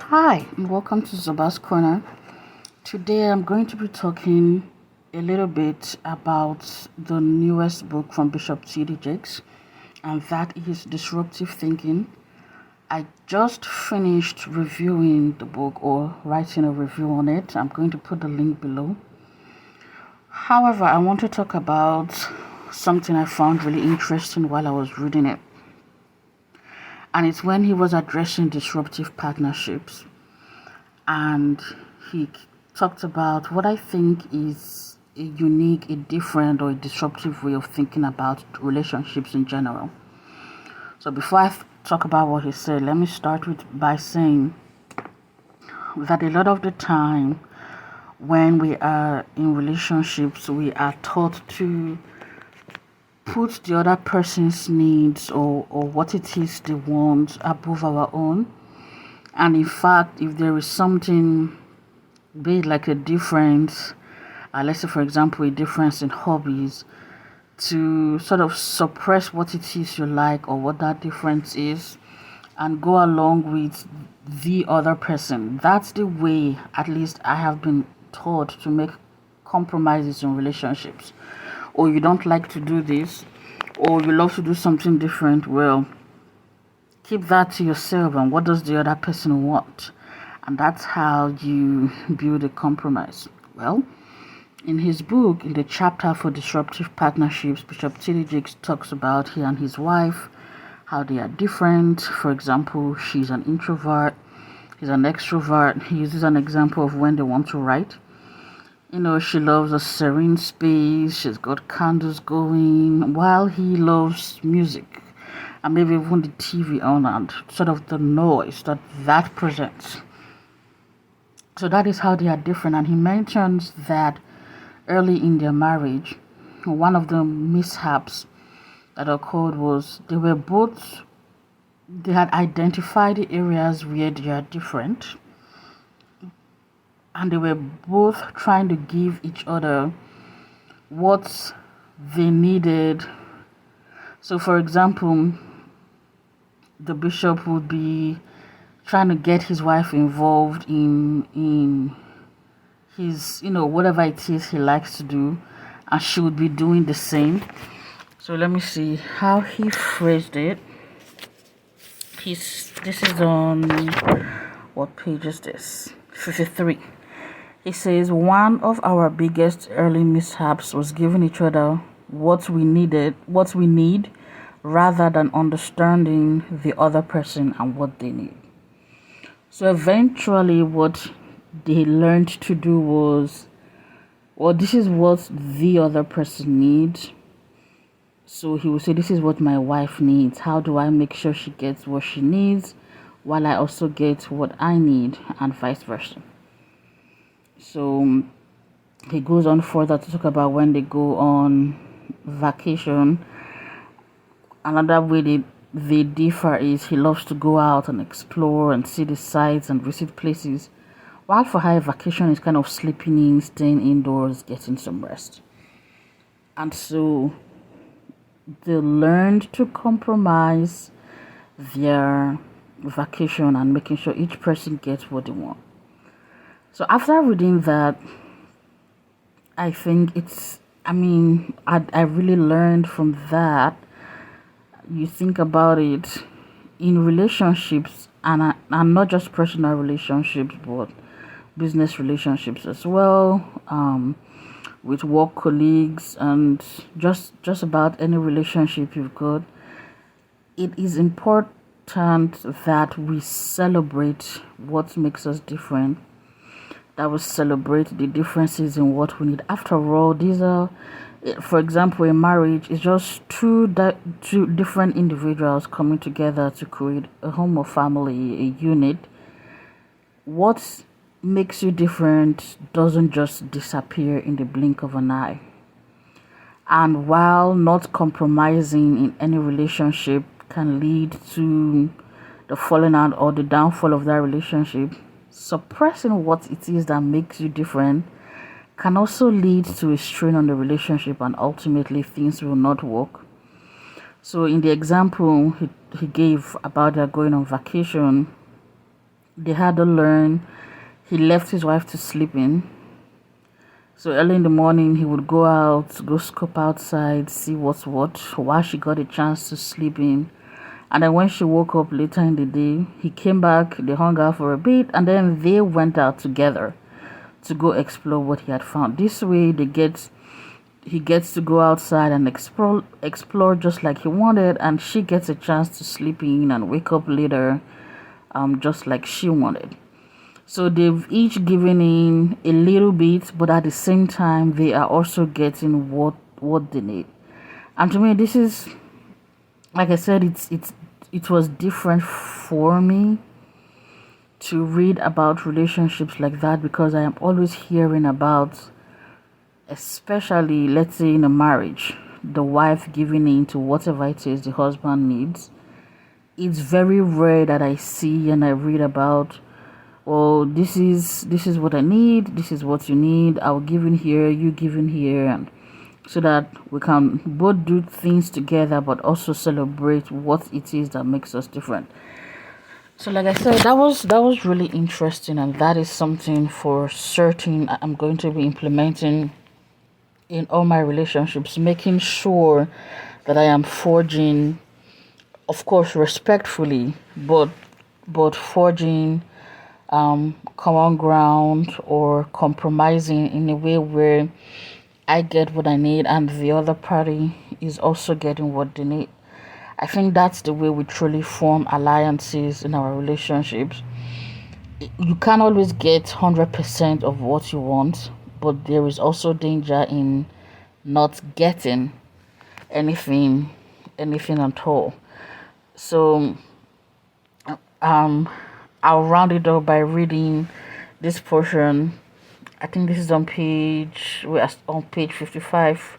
Hi, and welcome to Zoba's Corner. Today I'm going to be talking a little bit about the newest book from Bishop T.D Jakes, and that is Disruptive Thinking. I just finished reviewing the book or writing a review on it. I'm going to put the link below. However, I want to talk about something I found really interesting while I was reading it. And it's when he was addressing disruptive partnerships. And he talked about what I think is a unique, a different, or a disruptive way of thinking about relationships in general. So before I talk about what he said, let me start by saying that a lot of the time when we are in relationships, we are taught to put the other person's needs or what it is they want above our own. And in fact, if there is something, be it like a difference, let's say for example a difference in hobbies, to sort of suppress what it is you like or what that difference is and go along with the other person. That's the way, at least I have been taught, to make compromises in relationships. Or you don't like to do this, or you love to do something different. Well, keep that to yourself, and what does the other person want? And that's how you build a compromise. Well, in his book, in the chapter for disruptive partnerships, Bishop T.D Jakes talks about he and his wife, how they are different. For example, she's an introvert, he's an extrovert. He uses an example of when they want to write. She loves a serene space, she's got candles going, while he loves music and maybe even the TV on and sort of the noise that presents. So that is how they are different. And he mentions that early in their marriage, one of the mishaps that occurred was they had identified the areas where they are different, and they were both trying to give each other what they needed. So for example, the bishop would be trying to get his wife involved in his, whatever it is he likes to do, and she would be doing the same. So let me see how he phrased it. This is on, what page is this? 53. He says, one of our biggest early mishaps was giving each other what we need, rather than understanding the other person and what they need. So eventually what they learned to do was, this is what the other person needs. So he would say, this is what my wife needs. How do I make sure she gets what she needs while I also get what I need, and vice versa? So he goes on further to talk about when they go on vacation. Another way they differ is he loves to go out and explore and see the sights and visit places, while for her, vacation is kind of sleeping in, staying indoors, getting some rest. And so they learned to compromise their vacation and making sure each person gets what they want. So after reading that, I think I really learned from that. You think about it in relationships, and not just personal relationships, but business relationships as well, with work colleagues, and just about any relationship you've got. It is important that we celebrate what makes us different, that we celebrate the differences in what we need. After all, these are, for example, a marriage is just two different individuals coming together to create a home or family, a unit. What makes you different doesn't just disappear in the blink of an eye. And while not compromising in any relationship can lead to the falling out or the downfall of that relationship, suppressing what it is that makes you different can also lead to a strain on the relationship, and ultimately things will not work. So in the example he gave about their going on vacation, they had to learn. He left his wife to sleep in. So early in the morning, he would go out, go scope outside, see what's what, while she got a chance to sleep in. And then when she woke up later in the day, he came back, they hung out for a bit, and then they went out together to go explore what he had found. This way, he gets to go outside and explore just like he wanted, and she gets a chance to sleep in and wake up later, just like she wanted. So they've each given in a little bit, but at the same time, they are also getting what they need. And to me, this is, like I said, it was different for me to read about relationships like that, because I am always hearing about, especially let's say in a marriage, the wife giving in to whatever it is the husband needs. It's very rare that I see and I read about, oh, this is what I need, this is what you need, I'll give in here, you give in here, and so that we can both do things together but also celebrate what it is that makes us different. So like I said, that was really interesting, and that is something for certain I'm going to be implementing in all my relationships, making sure that I am forging, of course respectfully, but forging common ground, or compromising in a way where I get what I need and the other party is also getting what they need. I think that's the way we truly form alliances in our relationships. You can't always get 100% of what you want, but there is also danger in not getting anything at all. So I'll round it up by reading this portion. I think this is we're on page 55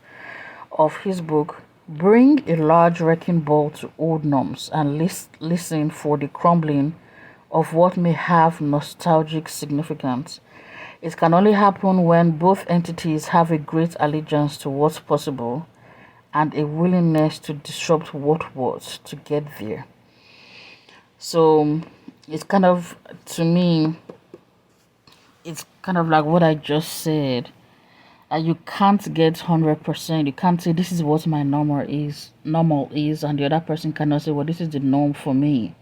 of his book. Bring a large wrecking ball to old norms and listen for the crumbling of what may have nostalgic significance. It can only happen when both entities have a great allegiance to what's possible and a willingness to disrupt what was to get there. So it's kind of, to me, it's kind of like what I just said. You can't get 100%. You can't say this is what my normal is, and the other person cannot say, well, this is the norm for me.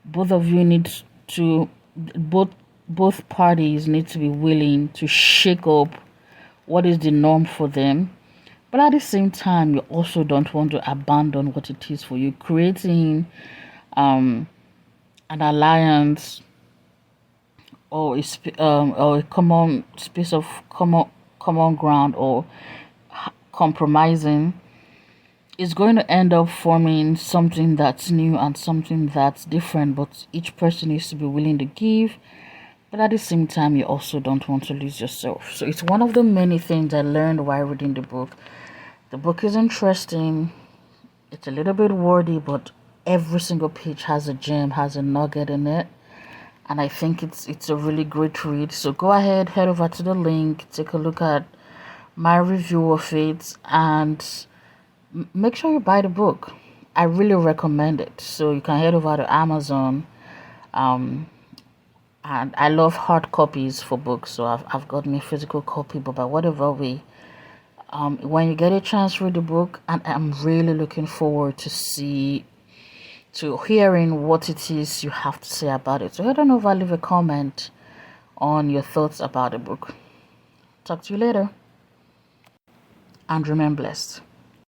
Both of you need to, both parties need to be willing to shake up what is the norm for them. But at the same time, you also don't want to abandon what it is for you. Creating an alliance, or a common space of common ground, or compromising, is going to end up forming something that's new and something that's different, but each person needs to be willing to give. But at the same time, you also don't want to lose yourself. So it's one of the many things I learned while reading the book. The book is interesting. It's a little bit wordy, but every single page has a gem, has a nugget in it. And I think it's a really great read. So go ahead, head over to the link, take a look at my review of it, and make sure you buy the book. I really recommend it. So you can head over to Amazon. And I love hard copies for books, so I've got me a physical copy, but by whatever way, when you get a chance to read the book, and I'm really looking forward to hearing what it is you have to say about it. So head on over, leave a comment on your thoughts about the book. Talk to you later, and remain blessed.